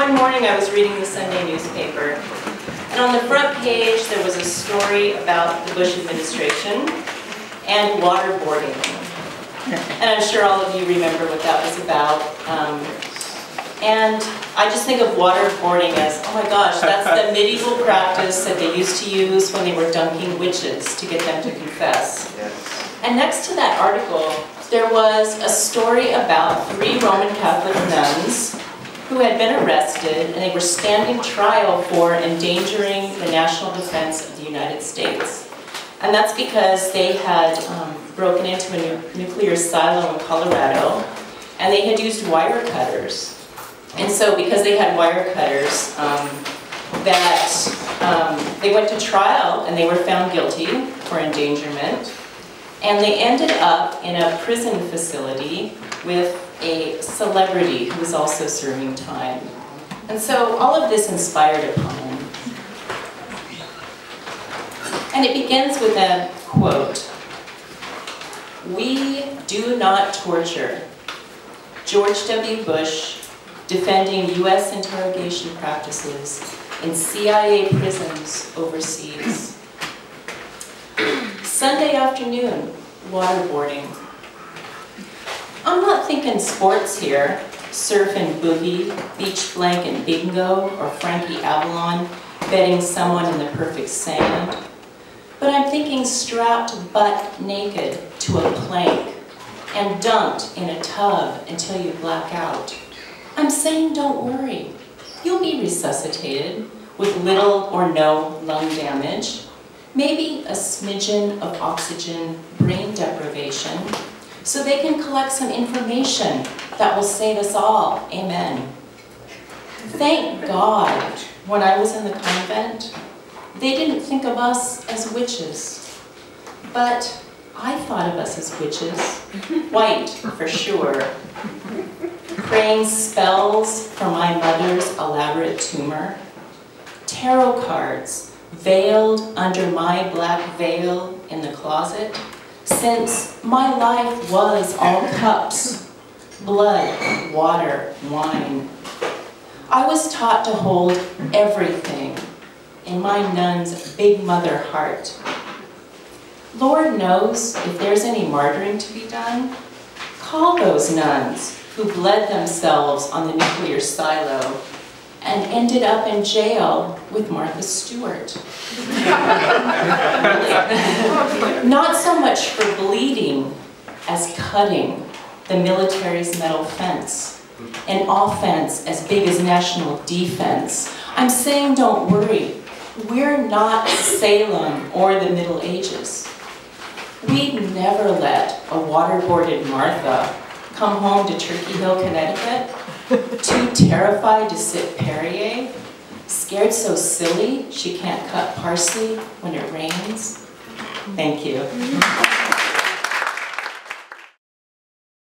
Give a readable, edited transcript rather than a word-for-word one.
one morning I was reading the Sunday newspaper, and on the front page there was a story about the Bush administration and waterboarding. And I'm sure all of you remember what that was about. And I just think of waterboarding as, oh my gosh, that's the medieval practice that they used to use when they were dunking witches to get them to confess. And next to that article, there was a story about 3 Roman Catholic nuns who had been arrested, and they were standing trial for endangering the national defense of the United States. And that's because they had broken into a nuclear silo in Colorado, and they had used wire cutters. And so because they had wire cutters, they went to trial and they were found guilty for endangerment. And they ended up in a prison facility with a celebrity who was also serving time. And so all of this inspired a poem. And it begins with a quote. "We do not torture." George W. Bush, defending U.S. interrogation practices in CIA prisons overseas. Sunday afternoon, waterboarding. I'm not thinking sports here, surf and boogie, beach blanket bingo, or Frankie Avalon betting someone in the perfect sand. But I'm thinking strapped butt naked to a plank and dunked in a tub until you black out. I'm saying don't worry, you'll be resuscitated with little or no lung damage, maybe a smidgen of oxygen brain deprivation, so they can collect some information that will save us all, amen. Thank God, when I was in the convent, they didn't think of us as witches, but I thought of us as witches, white for sure, praying spells for my mother's elaborate tumor, tarot cards veiled under my black veil in the closet, since my life was all cups, blood, water, wine. I was taught to hold everything in my nun's big mother heart. Lord knows if there's any martyring to be done, call those nuns who bled themselves on the nuclear silo and ended up in jail with Martha Stewart. Not so much for bleeding as cutting the military's metal fence, an offense as big as national defense. I'm saying don't worry, we're not Salem or the Middle Ages. We'd never let a waterboarded Martha come home to Turkey Hill, Connecticut, too terrified to sip Perrier, scared so silly she can't cut parsley when it rains. Thank you.